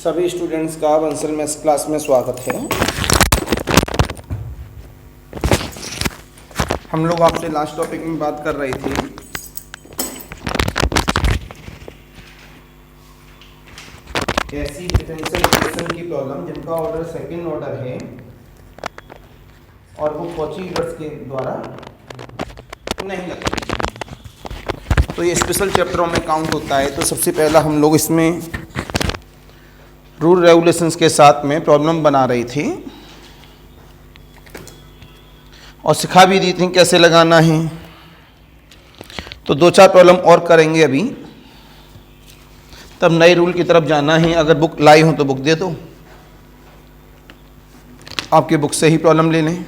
सभी स्टूडेंट्स का Bansal maths class में स्वागत है। हम लोग आपसे लास्ट टॉपिक में बात कर रहे थे ऐसी डिफरेंशियल इक्वेशन की प्रॉब्लम जिनका ऑर्डर सेकंड ऑर्डर है और वो कॉची यूलर्स के द्वारा नहीं लगती, तो ये स्पेशल चैप्टरों में काउंट होता है। तो सबसे पहला हम लोग इसमें रूल रेगुलेशंस के साथ में प्रॉब्लम बना रही थी और सिखा भी दी थी कैसे लगाना है। तो दो चार प्रॉब्लम और करेंगे अभी, तब नए रूल की तरफ जाना है। अगर बुक लाई हो तो बुक दे दो, आपके बुक से ही प्रॉब्लम ले लें।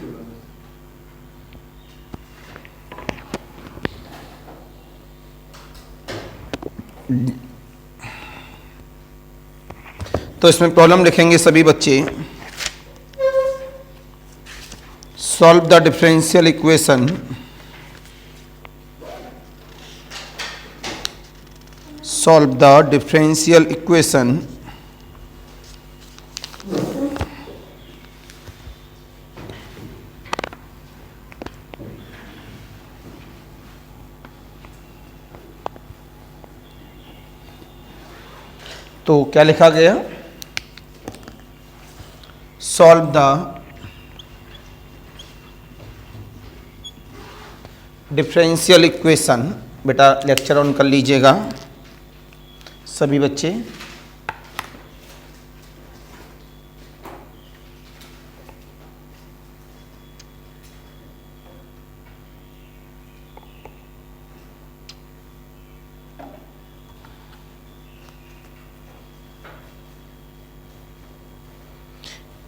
तो इसमें प्रॉब्लम लिखेंगे सभी बच्चे। सॉल्व द डिफरेंशियल इक्वेशन तो क्या लिखा गया? Solve the differential equation. बेटा लेक्चर ऑन कर लीजिएगा सभी बच्चे।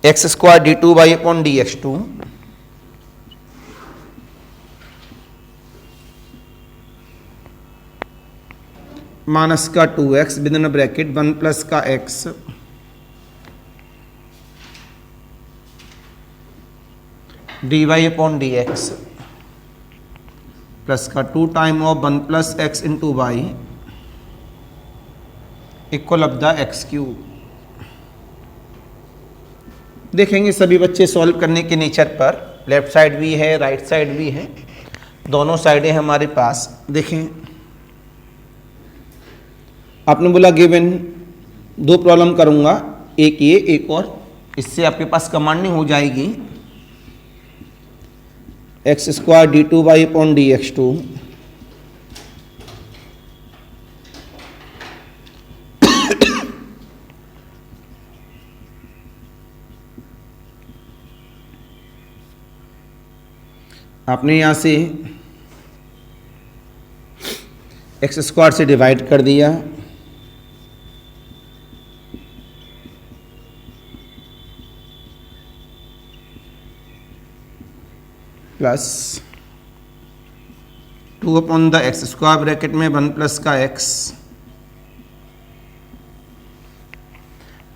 X square D two Y upon D X two minus का 2x with in bracket 1 plus का x D Y upon D X plus का 2 time of 1 plus X into Y equal of the X cube. देखेंगे सभी बच्चे solve करने के nature पर। Left side भी है, राइट साइड भी है, दोनों साइडें हमारे पास। देखें, आपने बोला गिवन दो प्रॉब्लम करूंगा, एक ये एक और, इससे आपके पास कमांडिंग हो जाएगी। X square D two Y upon D X two आपने यहां से एक्स स्क्वायर से डिवाइड कर दिया, plus 2 upon the X square bracket में 1 प्लस का एक्स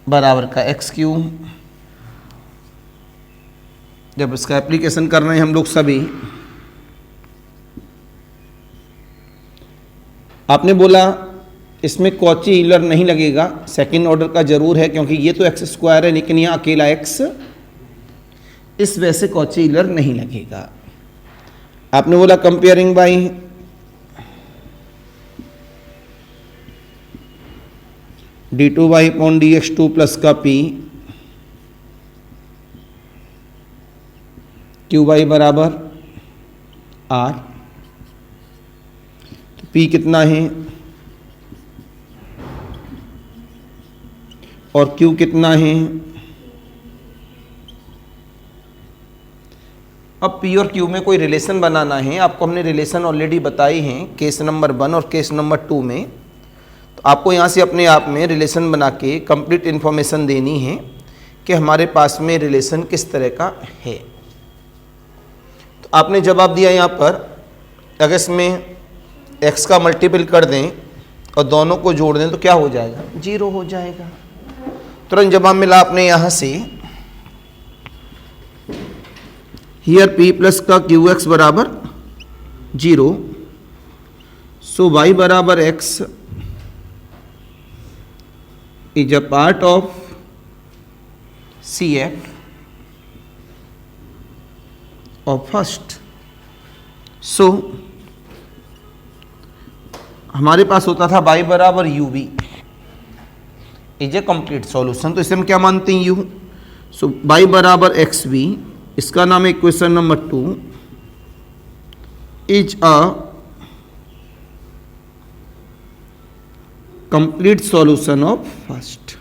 बराबर का एक्स क्यूब। जब इसका एप्लीकेशन कर रहे हैं हम लोग सभी, आपने बोला इसमें कॉची यूलर नहीं लगेगा, सेकंड ऑर्डर का जरूर है क्योंकि ये तो एक्स स्क्वायर है लेकिन यहाँ अकेला एक्स, इस वजह से कॉची यूलर नहीं लगेगा। आपने बोला comparing by D two Y upon D X two plus का पी क्यू वाई बराबर आर। तो पी कितना है और क्यू कितना है? अब पी और क्यू में कोई रिलेशन बनाना है आपको। हमने रिलेशन ऑलरेडी बताई हैं केस नंबर 1 और केस नंबर 2 में। तो आपको यहाँ से अपने आप में रिलेशन बना के कंप्लीट इन्फॉर्मेशन देनी है कि हमारे पास में रिलेशन किस तरह का है। तो आपने जवाब दिया यहाँ पर, अगर इसमें x का मल्टीपल कर दें और दोनों को जोड़ दें तो क्या हो जाएगा? 0 हो जाएगा। तुरंत जवाब मिला आपने यहाँ से, हियर p प्लस का क्यू एक्स बराबर 0, सो y बराबर x is a part of CF और फर्स्ट। सो हमारे पास होता था y बराबर UV is a complete solution, तो इसे हम क्या मानते हैं U। सो y बराबर XV, इसका नाम है equation number 2 is a complete solution of first.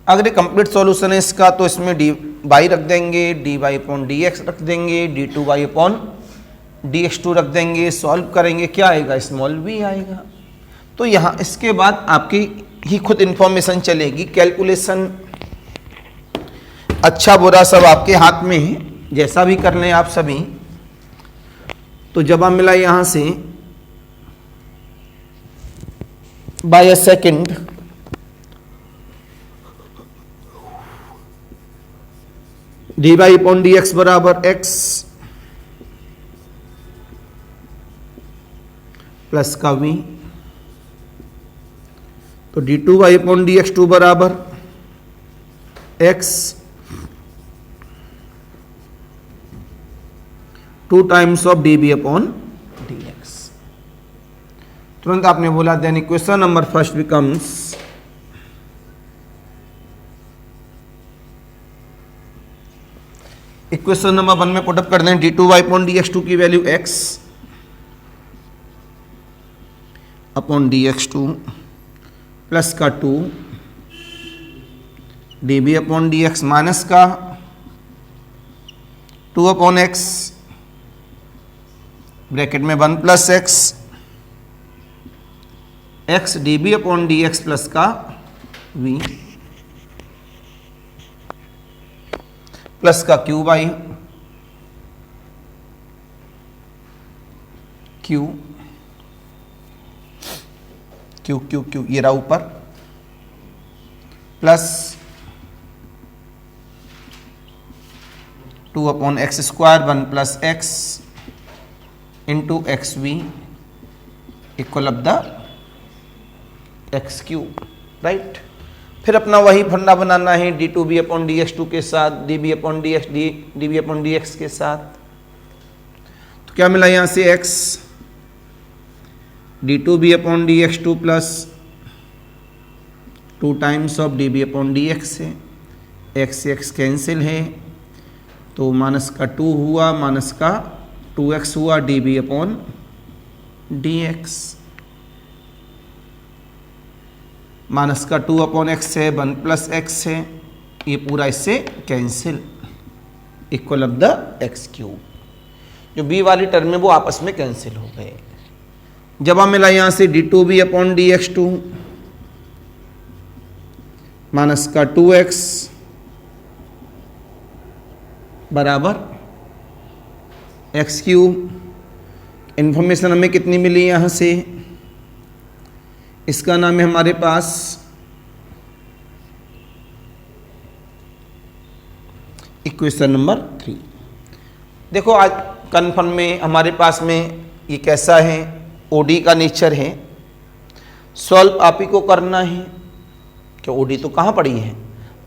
अगर ये कंप्लीट सॉल्यूशन है इसका तो इसमें dy रख देंगे, dy/dx रख देंगे, d2y/dx2 रख देंगे, सॉल्व करेंगे क्या आएगा, स्मॉल v आएगा। तो यहाँ इसके बाद आपकी ही खुद इंफॉर्मेशन चलेगी, कैलकुलेशन अच्छा बुरा सब आपके हाथ में है, जैसा भी कर लें आप सभी। तो जवाब मिला यहाँ से बाय अ सेकंड dy/dx बराबर x प्लस का v, तो d2y/dx2 बराबर x 2 टाइम्स ऑफ dB/dx। तुरंत आपने बोला then equation number first becomes equation number 1 में पुटअप कर दें d2y/dx2 की value x upon dx2 plus का 2 dB/dx माइनस का 2/x ब्रैकेट में 1 प्लस x dB/dx प्लस का v प्लस का q by q q q q ये रहा ऊपर plus 2/x² 1 plus x into XV equal of the XQ, right. फिर अपना वही फंडा बनाना है d2b/dx2 के साथ dB/dx के साथ। तो क्या मिला यहां से x d2b/dx2 plus 2 times of dB/dx है, x से x कैंसिल है तो माइनस का 2 हुआ, माइनस का 2x हुआ dB/dx, माइनस का 2/x है, 1 प्लस x है, ये पूरा इससे cancel equal of the XQ। जो b वाली टर्म है वो आपस में कैंसिल हो गए। जवाब मिला यहां से d2b/dx2 माइनस का 2x बराबर XQ। इंफॉर्मेशन हमें कितनी मिली यहां से, इसका नाम है हमारे पास इक्वेशन नंबर 3। देखो आज कन्फर्म में हमारे पास में ये कैसा है, ओडी का नेचर है, सॉल्व आप ही को करना है कि ओडी तो कहाँ पड़ी है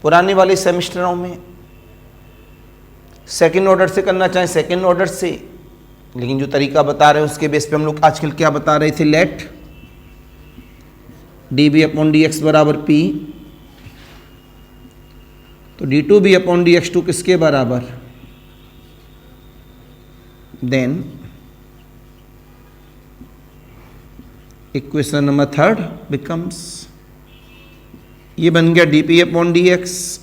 पुराने वाले सेमेस्टरों में, सेकंड ऑर्डर से करना चाहें सेकंड ऑर्डर से, लेकिन जो तरीका बता रहे हैं उसके बेस पे हम लोग आजकल क्या बता रहे थे, लेट dB/dx बराबर p, तो d2b/dx2 किसके बराबर, देन इक्वेशन नंबर 3 बिकम्स, ये बन गया dP/dx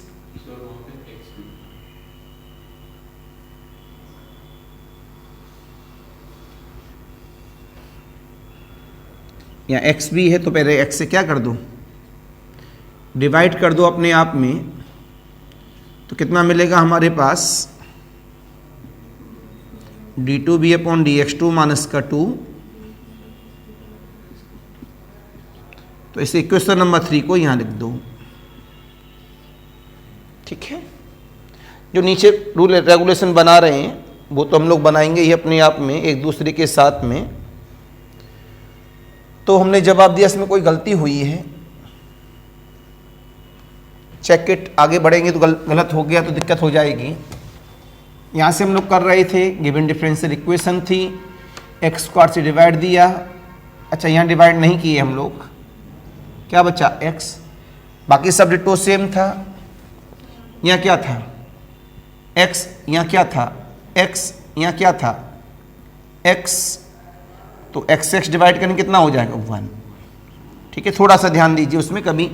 या x भी है तो पहले x से क्या कर दो, डिवाइड कर दो अपने आप में, तो कितना मिलेगा हमारे पास d2b/dx2 माइनस का 2, तो इसे इक्वेशन नंबर 3 को यहां लिख दो, ठीक है। जो नीचे रूल रेगुलेशन बना रहे हैं वो तो हम लोग बनाएंगे ही अपने आप में एक दूसरे के साथ में। तो हमने जवाब दिया इसमें कोई गलती हुई है, चेक इट, आगे बढ़ेंगे तो गलत हो गया तो दिक्कत हो जाएगी। यहाँ से हम लोग कर रहे थे, गिवन डिफरेंशियल इक्वेशन थी, एक्स स्क्वायर से डिवाइड दिया। अच्छा यहाँ डिवाइड नहीं किए हम लोग, क्या बचा एक्स, बाकी सब डिटो सेम था। यहाँ क्या था एक्स, यहाँ क्या था एक्स, यहाँ क्या था एक्स, तो एक्स एक्स डिवाइड करने कितना हो जाएगा 1। ठीक है, थोड़ा सा ध्यान दीजिए, उसमें कभी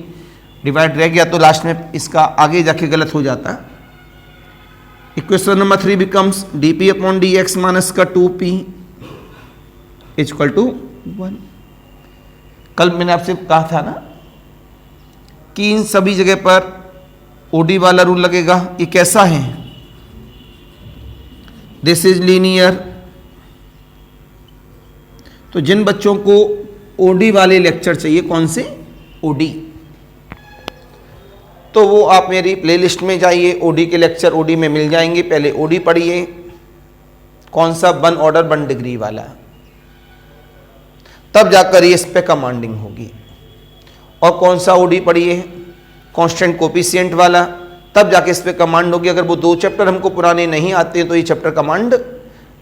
डिवाइड रह गया तो लास्ट में इसका आगे जाके गलत हो जाता। Equation number 3 becomes dp upon dx minus का 2p इज इक्वल टू 1। कल मैंने आपसे कहा था ना कि इन सभी जगह पर ओडी वाला रूल लगेगा। ये कैसा है, दिस इज लीनियर। तो जिन बच्चों को ओडी वाले लेक्चर चाहिए, कौन से ओडी, तो वो आप मेरी प्लेलिस्ट में जाइए, ओडी के लेक्चर ओडी में मिल जाएंगे। पहले ओडी पढ़िए, कौन सा 1 ऑर्डर 1 डिग्री वाला, तब जाकर ये इस पे कमांडिंग होगी। और कौन सा ओडी पढ़िए कांस्टेंट कोफिशिएंट वाला, तब जाके इस पे कमांड होगी। अगर वो 2 चैप्टर हमको पुराने नहीं आते हैं तो ये चैप्टर कमांड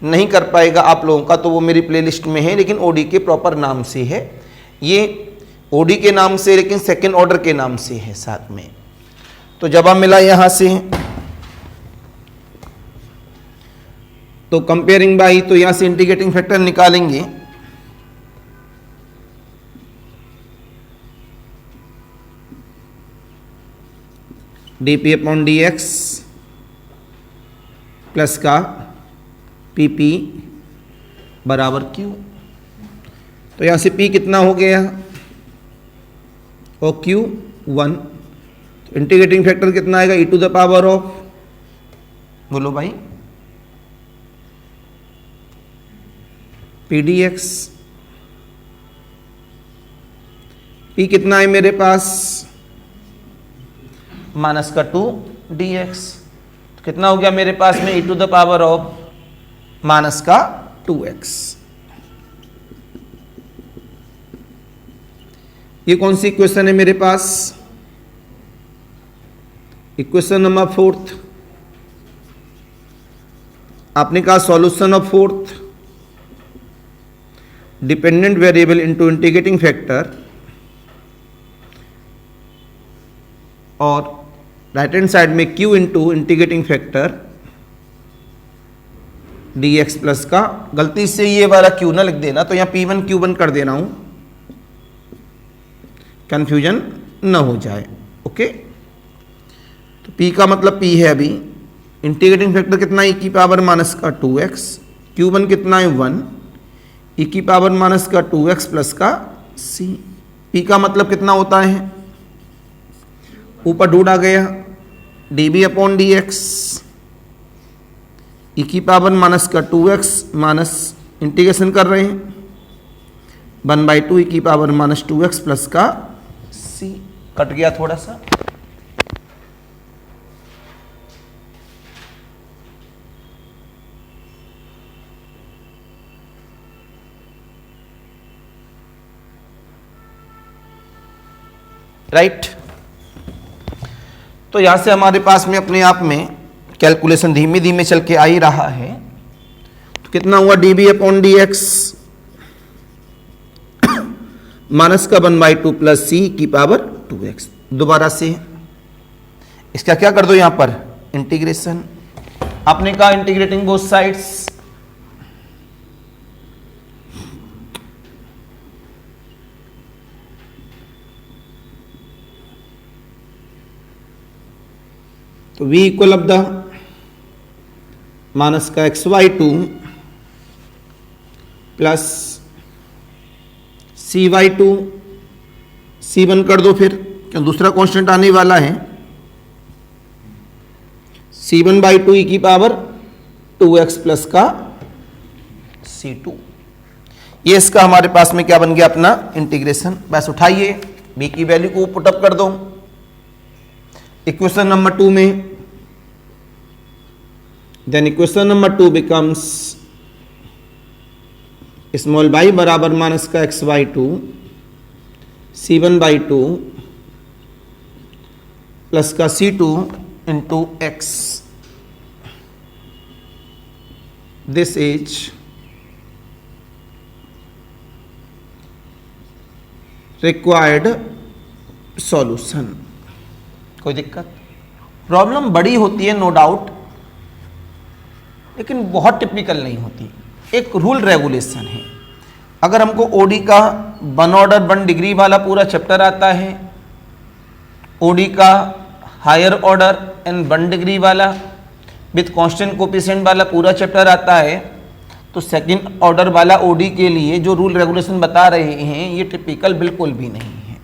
नहीं कर पाएगा आप लोगों का, तो वो मेरी प्लेलिस्ट में है, लेकिन ओडी के प्रॉपर नाम से है। ये ओडी के नाम से लेकिन सेकेंड ऑर्डर के नाम से है साथ में। तो जवाब मिला यहां से, तो कंपेयरिंग बाई, तो यहां से इंटीग्रेटिंग फैक्टर निकालेंगे। dp अपॉन dx प्लस का pp बराबर q। तो यहां से p कितना हो गया और q 1। तो इंटीग्रेटिंग फैक्टर कितना आएगा e to the power of, बोलो भाई, पी डी एक्स। p कितना है मेरे पास माइनस का 2 dx, तो कितना हो गया मेरे पास में e to the power of minus का 2x। ये कौन सी इक्वेशन है मेरे पास, इक्वेशन नंबर 4। आपने कहा solution of 4th, dependent variable into integrating factor, और राइट हैंड साइड में q into integrating factor dx plus का, गलती से ये वाला q ना लिख देना, तो यहाँ p1 q1 कर दे रहा हूं, कंफ्यूजन न हो जाए। ओके, तो p का मतलब p है अभी, इंटीग्रेटिंग फैक्टर कितना e की पावर माइनस का 2x, q1 कितना है 1, e की पावर माइनस का 2x प्लस का c। p का मतलब कितना होता है, ऊपर ढूंढा गया db अपॉन dx, e की पावर माइनस का 2x माइनस इंटीग्रेशन कर रहे हैं 1/2 e की पावर माइनस 2x प्लस का c। कट गया थोड़ा सा, राइट। तो यहां से हमारे पास में अपने आप में कैलकुलेशन धीमे धीमे चल के आ ही रहा है। तो कितना हुआ db अपॉन dx माइनस का 1/2 प्लस c की पावर 2x। दोबारा से इसका क्या कर दो यहां पर इंटीग्रेशन, आपने कहा इंटीग्रेटिंग बोथ साइड्स, तो v equal of the minus का xy2 प्लस cy2, c1 कर दो फिर, क्यों दूसरा कांस्टेंट आने वाला है, c1/2 e की पावर 2x प्लस का c2। ये इसका हमारे पास में क्या बन गया अपना इंटीग्रेशन। बस उठाइए b की वैल्यू को पुटअप कर दो इक्वेशन नंबर 2 में, then equation number 2 becomes small y बराबर माइनस का xy2 c1/2 प्लस का C2 into X, this is required solution. कोई दिक्कत? प्रॉब्लम बड़ी होती है नो डाउट, लेकिन बहुत टिपिकल नहीं होती। एक रूल रेगुलेशन है। अगर हमको ओडी का 1 ऑर्डर 1 डिग्री वाला पूरा चैप्टर आता है, ओडी का हायर ऑर्डर एंड 1 डिग्री वाला विथ कांस्टेंट कोफिशिएंट वाला पूरा चैप्टर आता है, तो सेकंड ऑर्डर वाला ओडी के लिए जो रूल रेगुलेशन बता रहे हैं ये टिपिकल बिल्कुल भी नहीं है।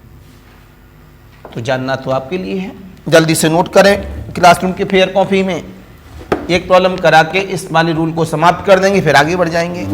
तो जानना तो आपके लिए है। जल्दी से नोट करें, क्लासरूम की फेयर कॉपी में एक प्रॉब्लम करा के इस वाले रूल को समाप्त कर देंगे, फिर आगे बढ़ जाएंगे।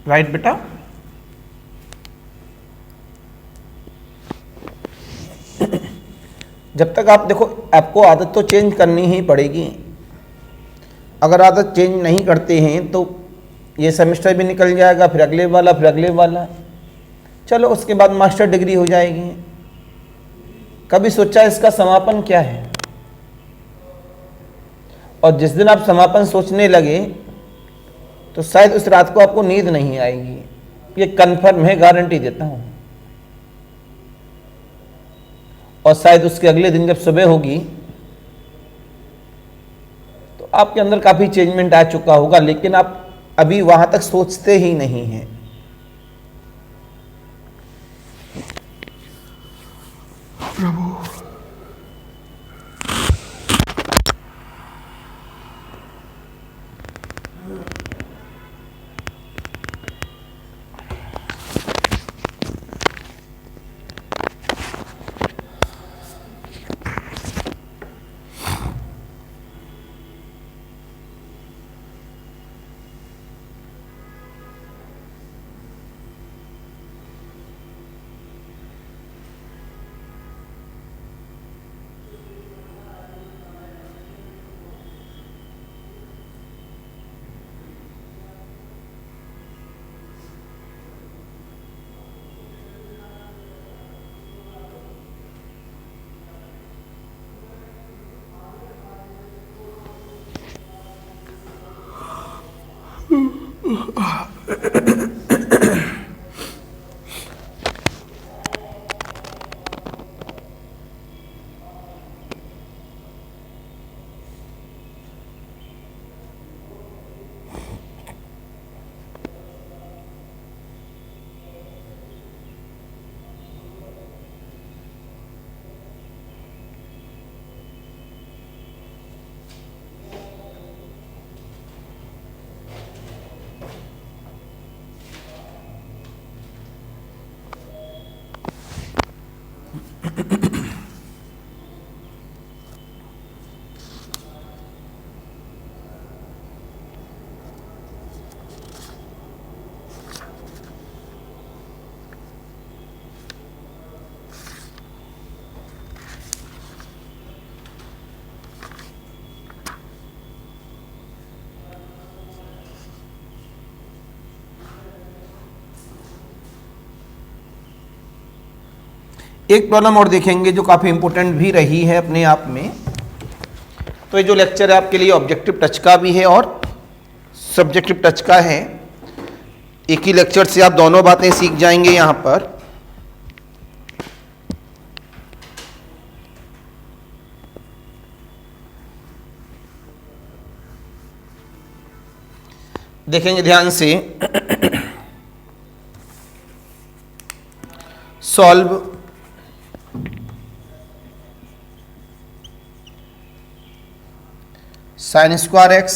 राइट बेटा। जब तक आप देखो, आपको आदत तो चेंज करनी ही पड़ेगी। अगर आदत चेंज नहीं करते हैं तो ये सेमेस्टर भी निकल जाएगा, फिर अगले वाला, फिर अगले वाला, चलो उसके बाद मास्टर डिग्री हो जाएगी। कभी सोचा इसका समापन क्या है? और जिस दिन आप समापन सोचने लगे तो शायद उस रात को आपको नींद नहीं आएगी, ये कन्फर्म है, गारंटी देता हूं। और शायद उसके अगले दिन जब सुबह होगी तो आपके अंदर काफी चेंजमेंट आ चुका होगा, लेकिन आप अभी वहां तक सोचते ही नहीं हैं। प्रभु, एक प्रॉब्लम और देखेंगे जो काफ़ी इंपॉर्टेंट भी रही है अपने आप में। तो ये जो लेक्चर है आपके लिए ऑब्जेक्टिव टच का भी है और सब्जेक्टिव टच का है। एक ही लेक्चर से आप दोनों बातें सीख जाएंगे। यहाँ पर देखेंगे ध्यान से, solve sine square X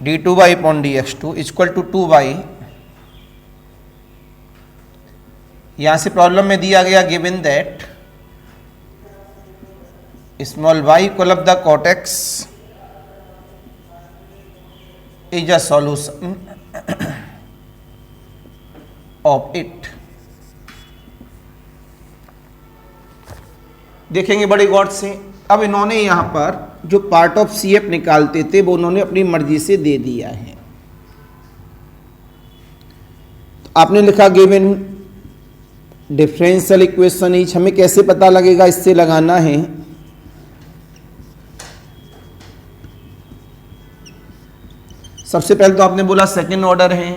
d2y upon dx2 equal to 2y। यहां से प्रॉब्लम में दिया गया given that small y equal of the cot x is a solution of it. देखेंगे बड़े गौर से। अब इन्होंने यहां पर जो पार्ट ऑफ सी एफ निकालते थे वो उन्होंने अपनी मर्जी से दे दिया है। तो आपने लिखा गिवन डिफरेंशियल इक्वेशन इज, हमें कैसे पता लगेगा? इससे लगाना है। सबसे पहले तो आपने बोला सेकेंड ऑर्डर है,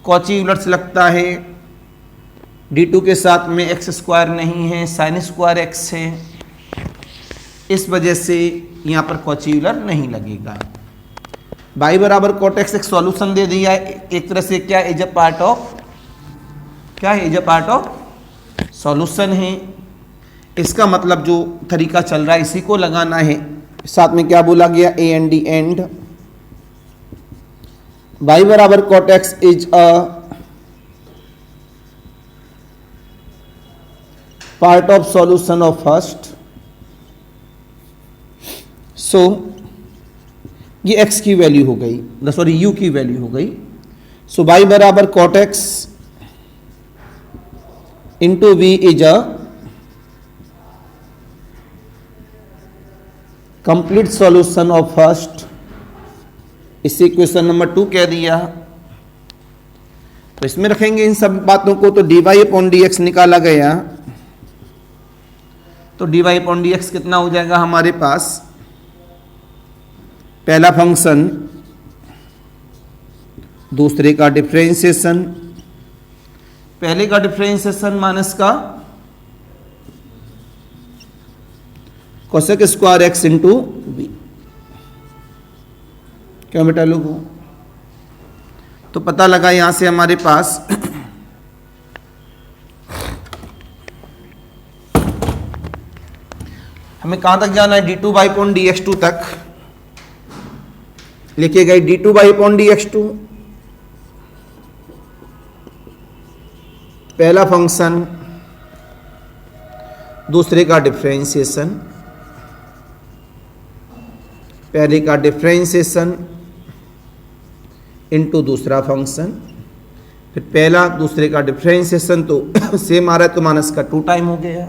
कॉची यूलर से लगता है, d2 के साथ में एक्स स्क्वायर नहीं है, साइन स्क्वायर एक्स है, इस वजह से यहाँ पर कॉची यूलर नहीं लगेगा। y बराबर cot x एक सॉल्यूशन दे दिया है, एक तरह से क्या इज अ पार्ट ऑफ, क्या है, is a part of solution है। इसका मतलब जो तरीका चल रहा है इसी को लगाना है। साथ में क्या बोला गया, A and D and y बराबर cot x is a part of solution of first. So ये एक्स की वैल्यू हो गई, सॉरी यू की वैल्यू हो गई। सो वाई बराबर cot x into V is a complete solution of first, इस इक्वेशन नंबर 2 कह दिया। तो इसमें रखेंगे इन सब बातों को, तो dy अपॉन dx निकाला गया, तो dy अपॉन dx कितना हो जाएगा हमारे पास, पहला फंक्शन दूसरे का डिफरेंशिएशन, पहले का डिफरेंशिएशन माइनस का cosec square x into V. क्यों बेटा लोगों, तो पता लगा यहां से हमारे पास हमें कहां तक जाना है, d2 बाई अपॉन dx2 तक लिखे गए, d2 बाई अपॉन dx2 पहला फंक्शन दूसरे का डिफरेंशिएशन, पहले का डिफरेंशिएशन इनटू दूसरा फंक्शन, फिर पहला दूसरे का डिफरेंशिएशन तो सेम आ रहा है तो माइनस का 2 टाइम हो गया।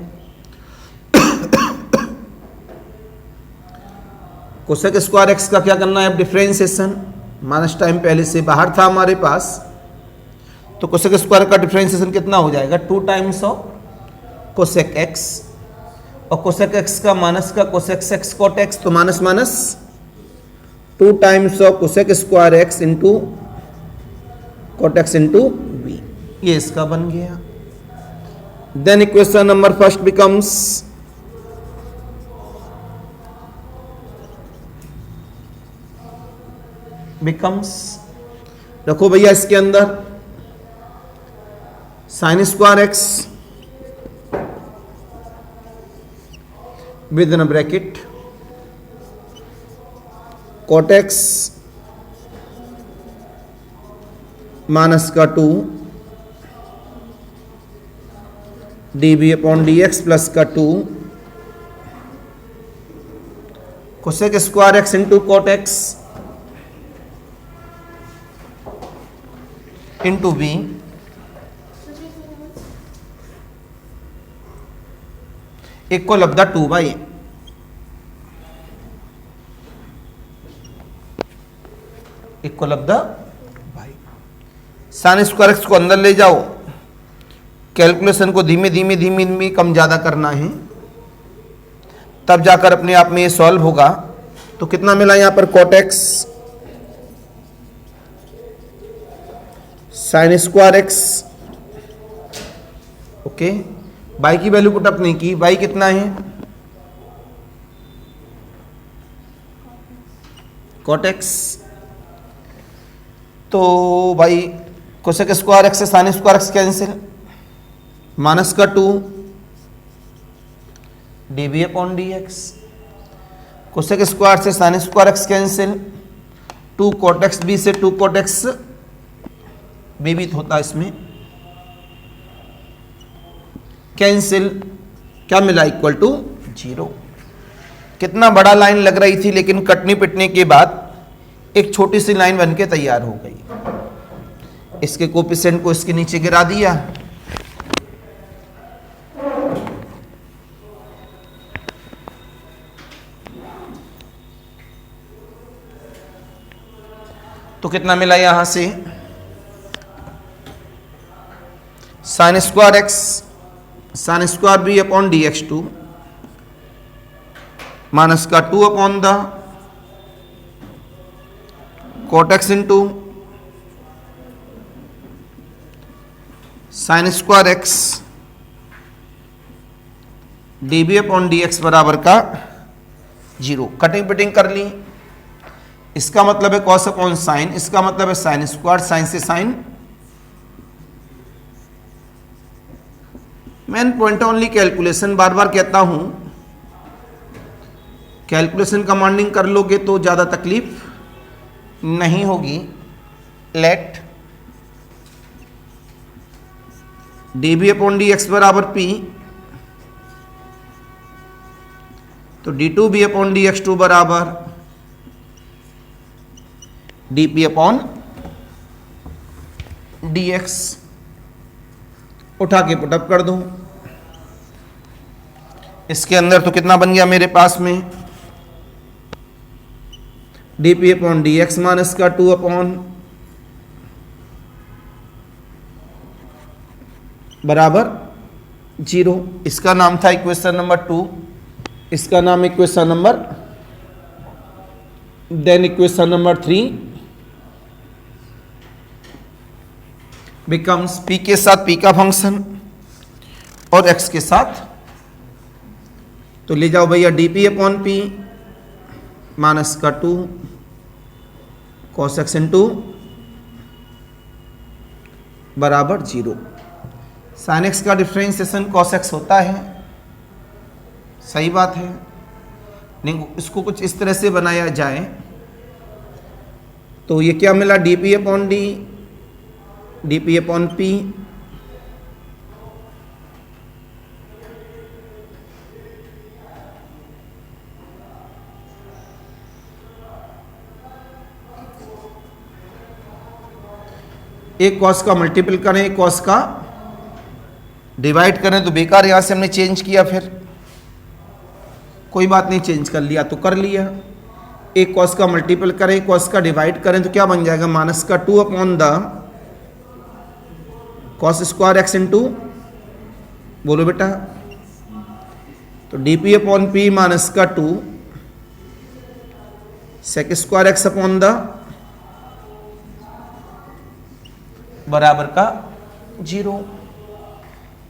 कोसेक स्क्वायर एक्स का क्या करना है, अब डिफरेंशिएशन, माइनस टाइम पहले से बाहर था हमारे पास, तो कोसेक स्क्वायर का डिफरेंशिएशन कितना हो जाएगा, 2 टाइम्स ऑफ कोसेक एक्स, और कोसेक एक्स का माइनस का कोसेक एक्स कॉट एक्स, तो minus minus 2 times of cosec square x into cot x into b, ये इसका बन गया। Then equation number first becomes रखो भैया इसके अंदर sine square x with in bracket cot x minus का 2 db अपॉन dx प्लस का 2 cosec square x into cot x into B, एक को लब्धा 2 बाई, एक को लब्धा भाई, साइन स्क्वायर एक्स को अंदर ले जाओ, कैलकुलेशन को धीमे धीमे धीमे धीमे कम ज़्यादा करना है, तब जाकर अपने आप में ये सॉल्व होगा। तो कितना मिला यहाँ पर, cot X sine square X, okay, बाई की वैल्यू पुटअप नहीं की, बाई कितना है, कॉट एक्स, तो भाई कोसेक स्क्वायर एक्स से sine square X cancel, minus का 2 db upon dx, cosec square से sine square X cancel, 2 cot X B से 2 कॉट एक्स बी भी होता है इसमें कैंसिल, क्या मिला, इक्वल टू 0। कितना बड़ा लाइन लग रही थी, लेकिन कटने पिटने के बाद एक छोटी सी लाइन बन के तैयार हो गई। इसके कोफिशिएंट को इसके नीचे गिरा दिया, तो कितना मिला यहां से, sine square x sine square b upon dx2 minus का 2 upon the cot x into sine square x db upon dx बराबर का 0। कटिंग पिटिंग कर ली, इसका मतलब है कॉस अपॉन साइन, इसका मतलब है साइन स्क्वायर, साइन से sine, main point only calculation, बार बार कहता हूं कैलकुलेशन कमांडिंग कर लोगे तो ज़्यादा तकलीफ नहीं होगी। लेट db अपॉन dx बराबर p, तो d2b अपॉन dx2 बराबर D p upon D x, उठा के पुटअप कर दो। इसके अंदर तो कितना बन गया मेरे पास में, D p upon D x minus का 2 अपॉन बराबर 0। इसका नाम था इक्वेशन नंबर 2, इसका नाम equation number, then equation number 3 becomes p के साथ p का फंक्शन और x के साथ, तो ले जाओ भैया D p upon p minus का 2 cos x इंटू बराबर 0। साइन एक्स का डिफ्रेंशिएशन cos x होता है, सही बात है, नहीं इसको कुछ इस तरह से बनाया जाए तो ये क्या मिला, D p upon D, D p upon P एक कॉस का मल्टीपल करें, एक कॉस का डिवाइड करें, तो बेकार यहां से हमने चेंज किया, फिर कोई बात नहीं, चेंज कर लिया तो कर लिया। एक कॉस का मल्टीपल करें, कॉस का डिवाइड करें तो क्या बन जाएगा, माइनस का 2 upon the cos square x into, बोलो बेटा, तो d p upon p minus का 2 sec square x upon the बराबर का 0।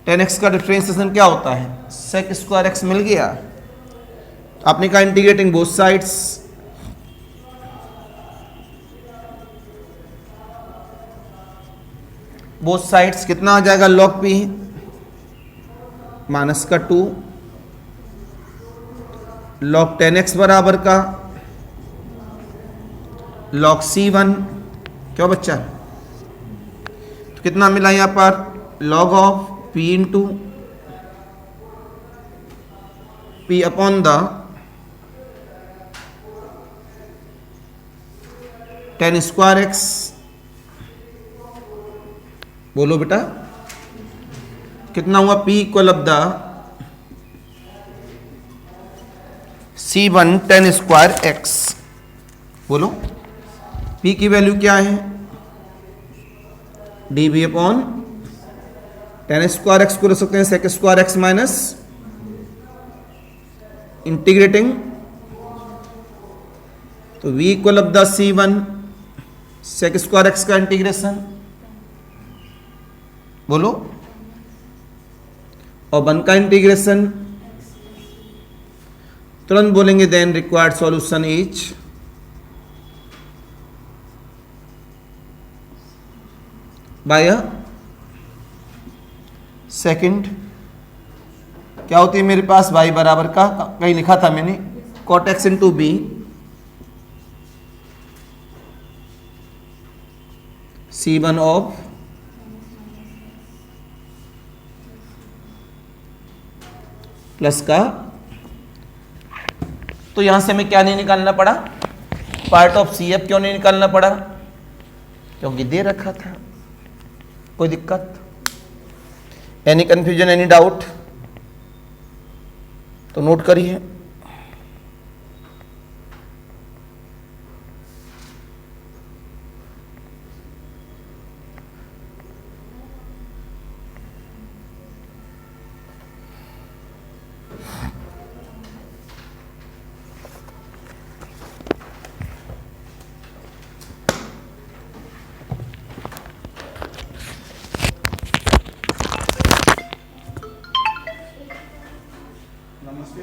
tan x का डिफरेंशिएशन क्या होता है, सेक स्क्वायर एक्स मिल गया, आपने कहा integrating both sides, both sides कितना आ जाएगा, log p माइनस का 2 log tan x बराबर का log c1, क्यों बच्चा, तो कितना मिला यहां पर, log of p into p upon the tan square x, बोलो बेटा कितना हुआ, p equal of the c1 tan square x, बोलो p की वैल्यू क्या है, d b upon tan square x को रख सकते हैं sec square x minus integrating, तो v equal of the c1 sec square x का इंटीग्रेशन, बोलो, और 1 का इंटीग्रेशन, तुरंत बोलेंगे then required solution is by second, क्या होती है मेरे पास, y बराबर का, कहीं लिखा था मैंने, cot x into b c1 of plus का, तो यहां से हमें क्या नहीं निकालना पड़ा, पार्ट ऑफ सी एफ क्यों नहीं निकालना पड़ा, क्योंकि दे रखा था। कोई दिक्कत, एनी कंफ्यूजन, एनी डाउट, तो नोट करिए। नमस्ते।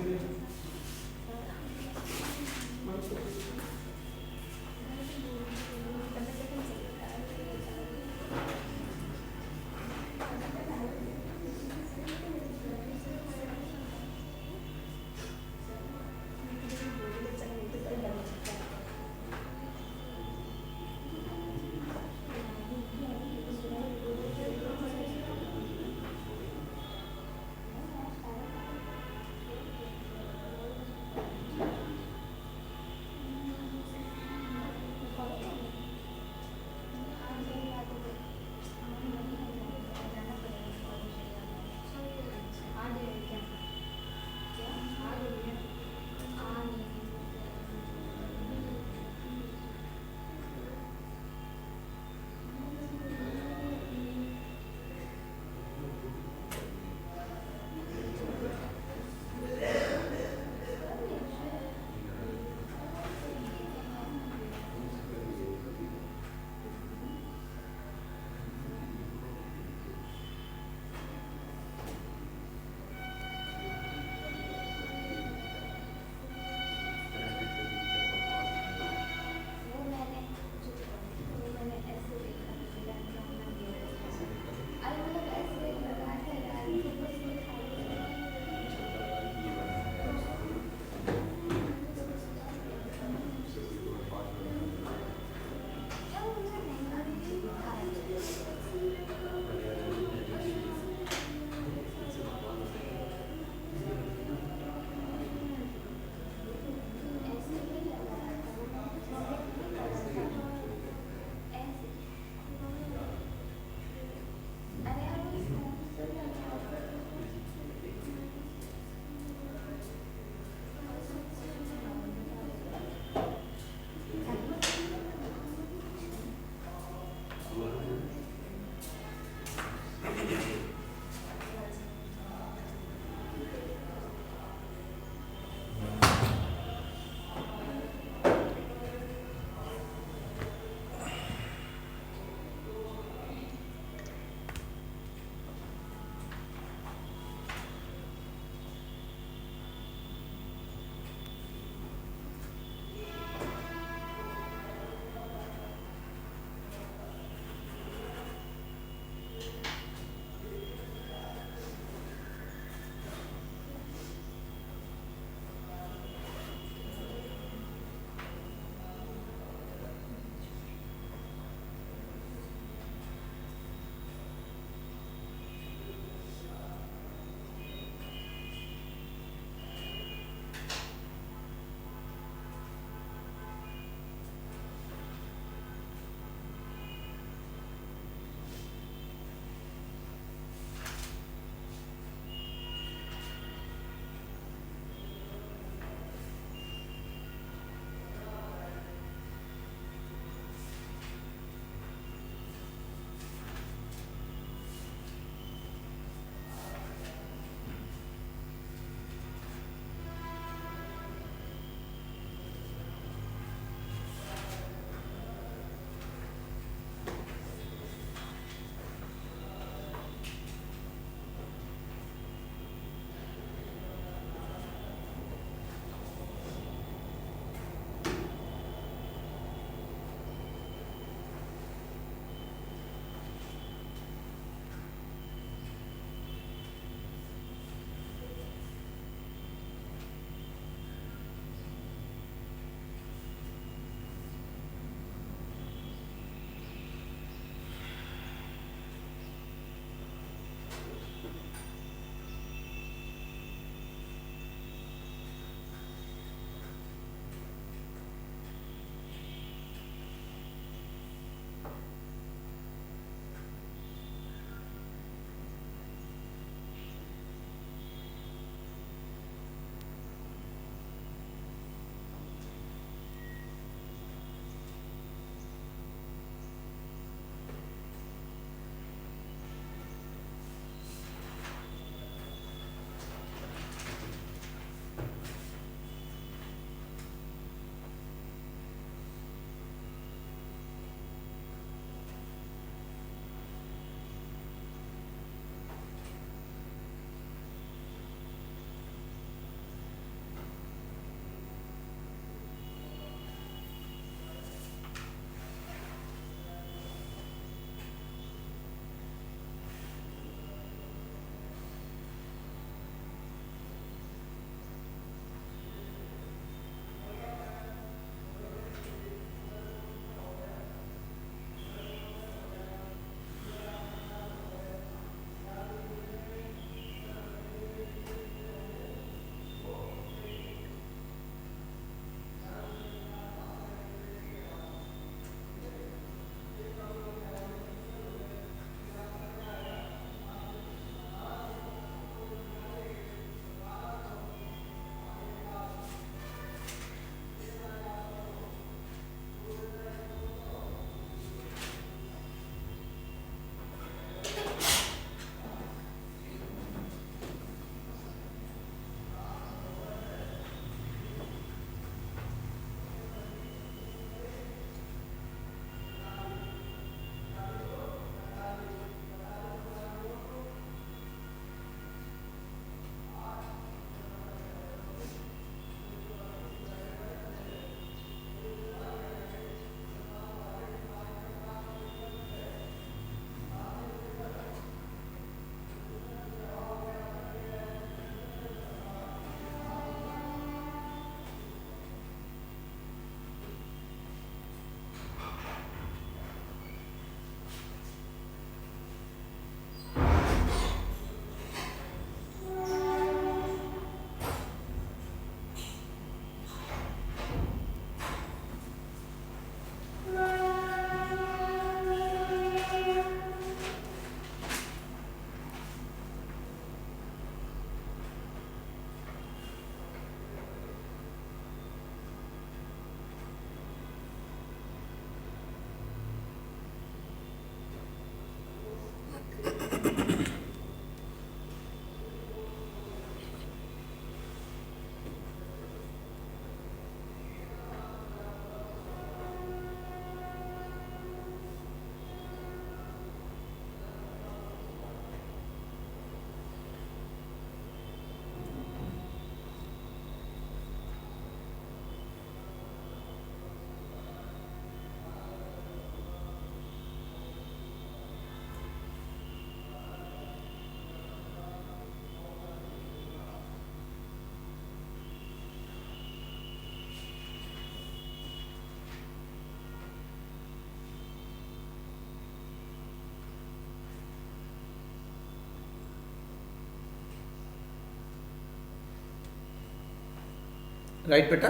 राइट बेटा।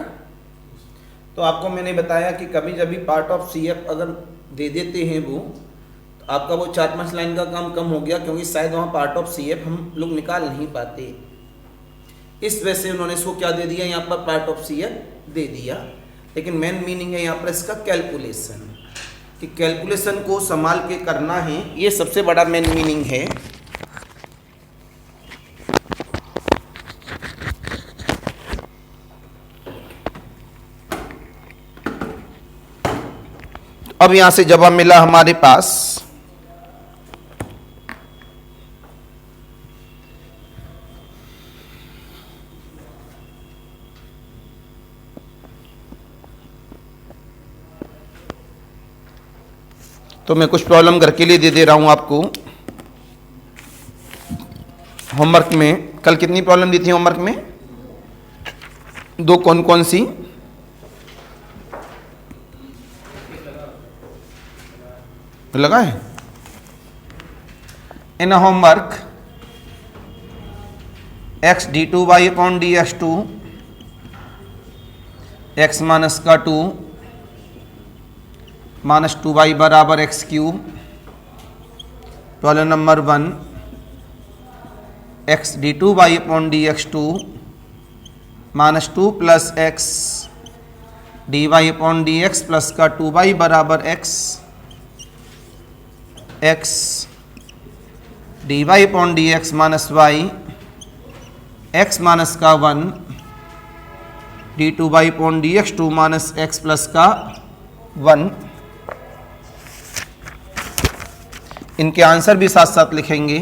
तो आपको मैंने बताया कि कभी जब पार्ट ऑफ सी एफ अगर दे देते हैं वो, तो आपका वो 4-5 लाइन का काम कम हो गया, क्योंकि शायद वहाँ पार्ट ऑफ सी एफ हम लोग निकाल नहीं पाते। इस वजह से उन्होंने इसको क्या दे दिया, यहाँ पर पार्ट ऑफ सी एफ दे दिया। लेकिन मेन मीनिंग है यहाँ पर इसका कैलकुलेशन, कि कैलकुलेशन को संभाल के करना है, ये सबसे बड़ा मेन मीनिंग है। अब यहां से जवाब मिला हमारे पास तो मैं कुछ प्रॉब्लम घर के लिए दे रहा हूं आपको होमवर्क में। कल कितनी प्रॉब्लम दी थी होमवर्क में? 2। कौन कौन सी? लगा है in homework x d2y upon dx2 x minus का 2 माइनस 2y बराबर x cube. Problem number 1 x d2y upon dx2 minus 2 plus x dy upon dx plus का 2y बराबर x dy upon dx minus y x minus का 1 d2y upon dx 2 minus x plus का 1। इनके answer भी साथ साथ लिखेंगे।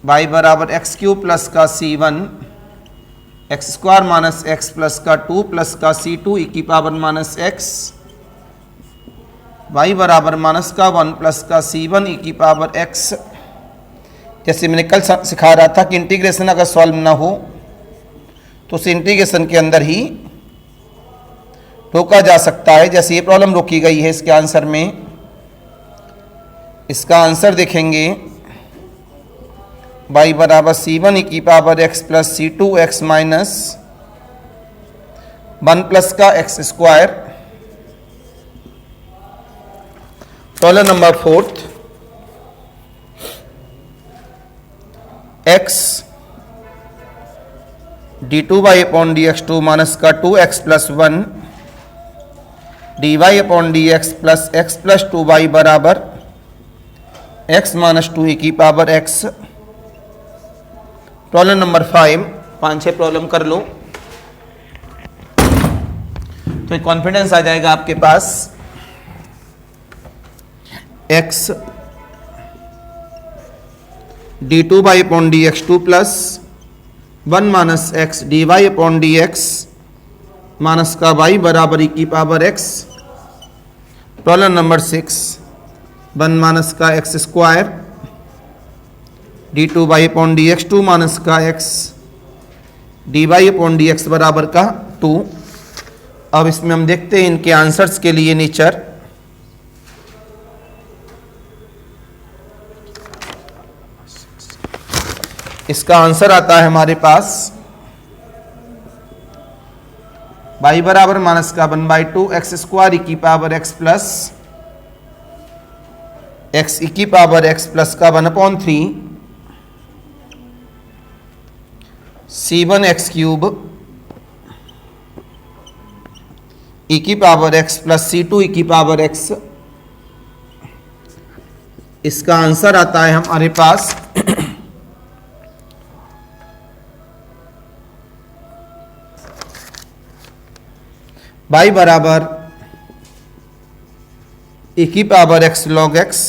y बराबर एक्स क्यूब प्लस का c1 x square minus x plus का 2 प्लस का c2 e की पावर माइनस एक्स, y बराबर माइनस का 1 प्लस का c1 e की पावर x। जैसे मैंने कल सिखा रहा था कि इंटीग्रेशन अगर सॉल्व ना हो तो उस इंटीग्रेशन के अंदर ही रोका जा सकता है। जैसे ये प्रॉब्लम रोकी गई है इसके आंसर में। इसका आंसर देखेंगे y बराबर c1 e की power x plus c2 x minus 1 plus का X square. Problem number 4 x d2y upon dx2 minus का 2x plus 1 dy upon dx plus x plus 2y बराबर x माइनस 2 e की power x। Problem number 5 5-6 problem कर लो तो एक confidence आ जाएगा आपके पास। x d2y upon dx2 plus 1 minus X dy upon dx minus का y बराबर e की power x। Problem number 6 1 minus का X square d2y upon dx2 minus का x dy अपॉन dx बराबर का 2। अब इसमें हम देखते हैं इनके आंसर्स के लिए नेचर। इसका आंसर आता है हमारे पास y बराबर माइनस का 1/2 एक्स स्क्वायर e की power x plus x e की पावर x प्लस का 1/3 c1 x क्यूब e की power x plus c2 e की पावर x इसका आंसर आता है हमारे पास y बराबर e की power x log x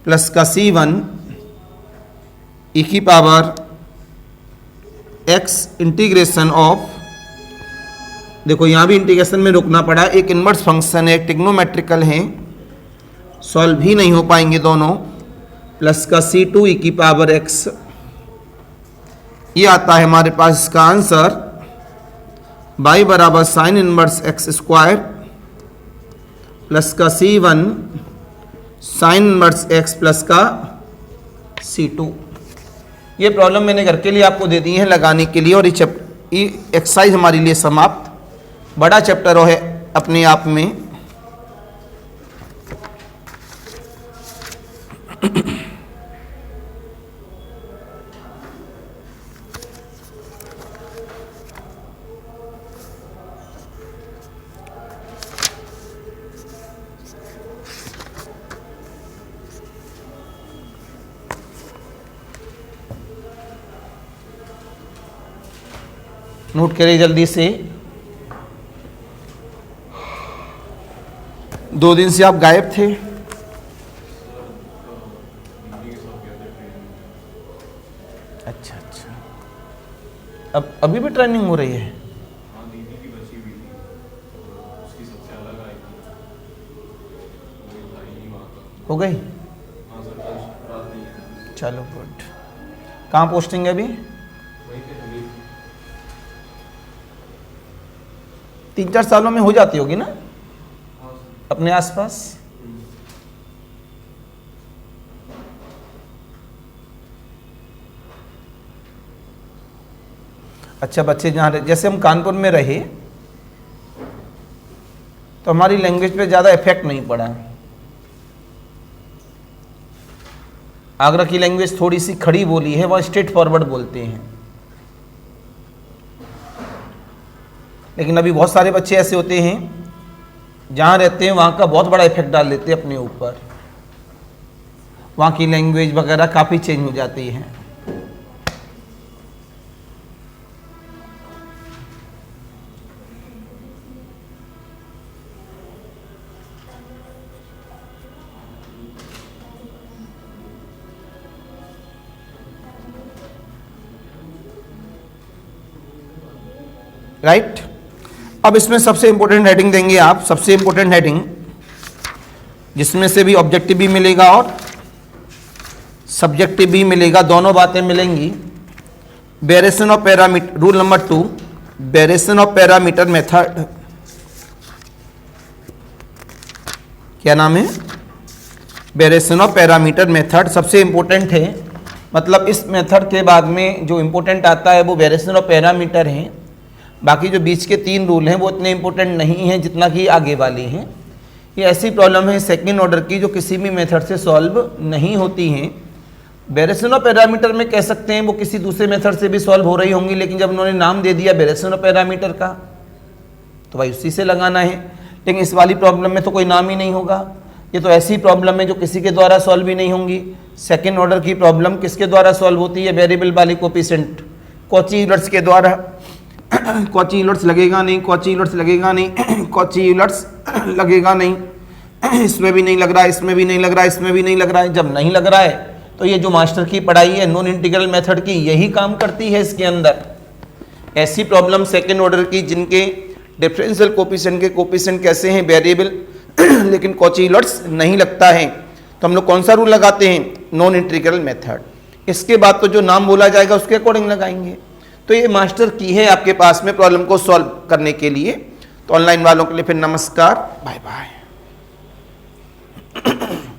plus का c1 e की पावर x इंटीग्रेशन ऑफ, देखो यहां भी इंटीग्रेशन में रुकना पड़ा, एक इनवर्स फंक्शन है, एक ट्रिग्नोमेट्रिकल है, सॉल्व ही नहीं हो पाएंगे दोनों, प्लस का c2 e की पावर x, ये आता है हमारे पास इसका आंसर y बराबर sine inverse x square plus का c1 sine inverse x plus का c2। ये प्रॉब्लम मैंने घर के लिए आपको दे दी है लगाने के लिए, और ये एक्सरसाइज हमारे लिए समाप्त। बड़ा चैप्टर है अपने आप में। नोट करिए जल्दी से। 2 दिन से आप गायब थे। अच्छा अच्छा, अब अभी भी ट्रेनिंग हो रही है? हो गई? चलो गुड। कहाँ पोस्टिंग है अभी? 3-4 सालों में हो जाती होगी ना अपने आसपास। अच्छा, बच्चे जहाँ जैसे हम कानपुर में रहे तो हमारी लैंग्वेज पे ज़्यादा इफेक्ट नहीं पड़ा। आगरा की लैंग्वेज थोड़ी सी खड़ी बोली है, वह स्ट्रेट फॉरवर्ड बोलते हैं, लेकिन अभी बहुत सारे बच्चे ऐसे होते हैं जहाँ रहते हैं वहाँ का बहुत बड़ा इफेक्ट डाल देते हैं अपने ऊपर, वहाँ की लैंग्वेज वगैरह काफ़ी चेंज हो जाती है। राइट? अब इसमें सबसे इंपॉर्टेंट हेडिंग देंगे आप, सबसे इंपॉर्टेंट हेडिंग जिसमें से भी ऑब्जेक्टिव भी मिलेगा और सब्जेक्टिव भी मिलेगा, दोनों बातें मिलेंगी। Variation of parameter, rule number 2, variation of parameter method. क्या नाम है? वेरिएशन ऑफ पैरामीटर मेथड सबसे इंपॉर्टेंट है। मतलब इस मेथड के बाद में जो इंपॉर्टेंट आता है वो वेरिएशन ऑफ पैरामीटर है। बाकी जो बीच के 3 रूल हैं वो इतने इंपॉर्टेंट नहीं हैं जितना कि आगे वाली हैं। ये ऐसी प्रॉब्लम है सेकंड ऑर्डर की जो किसी भी मेथड से सॉल्व नहीं होती हैं। वेरिएशन ऑफ पैरामीटर में कह सकते हैं वो किसी दूसरे मेथड से भी सॉल्व हो रही होंगी, लेकिन जब उन्होंने नाम दे दिया वेरिएशन ऑफ पैरामीटर का तो भाई उसी से लगाना है। लेकिन इस वाली प्रॉब्लम में तो कोई नाम ही नहीं होगा। ये तो ऐसी प्रॉब्लम है जो किसी के द्वारा सॉल्व ही नहीं होंगी। सेकेंड ऑर्डर की प्रॉब्लम किसके द्वारा सॉल्व होती है? वेरिएबल वाली कोफिशिएंट, कॉची यूलर्स के द्वारा। कॉची यूलर्स लगेगा नहीं, कॉची यूलर्स लगेगा नहीं, कॉची यूलर्स लगेगा नहीं, इसमें भी नहीं लग रहा है, इसमें भी नहीं लग रहा है, इसमें भी नहीं लग रहा है। जब नहीं लग रहा है तो ये जो मास्टर की पढ़ाई है नॉन इंटीग्रल मेथड की, यही काम करती है इसके अंदर। ऐसी प्रॉब्लम सेकेंड ऑर्डर की जिनके डिफरेंशियल कोफिशिएंट के कोफिशिएंट कैसे हैं? वेरिएबल, लेकिन कॉची यूलर्स नहीं लगता है, तो हम लोग कौन सा रूल लगाते हैं? Non integral method. इसके बाद तो जो नाम बोला जाएगा उसके अकॉर्डिंग लगाएंगे। तो ये मास्टर की है आपके पास में प्रॉब्लम को सॉल्व करने के लिए। तो ऑनलाइन वालों के लिए फिर नमस्कार, बाय बाय।